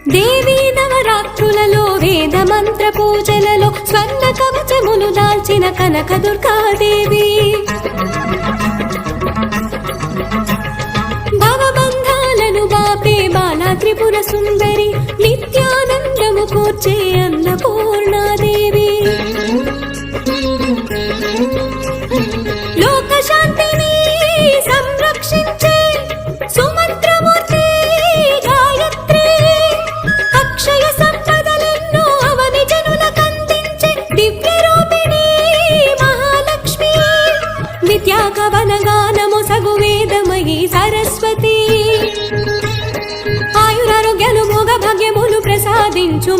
దేవీ నవరాత్రులలో వేద మంత్ర పూజలలో స్వర్ణ కవచములు దాల్చిన కనక దుర్గాదేవి భవబంధాలను బాపే బాలా త్రిపుర సుందరి నిత్యానందము కూర్చే అన్నపూర్ణాదేవి లోక శాంతిని సంరక్షించే సుమంత్రమూర్తి గాయత్రి అక్షయ సంపదలెన్నో అవని జనులకందించే దివ్య రూపిణి మహాలక్ష్మి విద్యాకవన గానము సగు వేదమయీ సరస్వతి ఆయురారోగ్యాలు భోగ భాగ్యములు ప్రసాదించు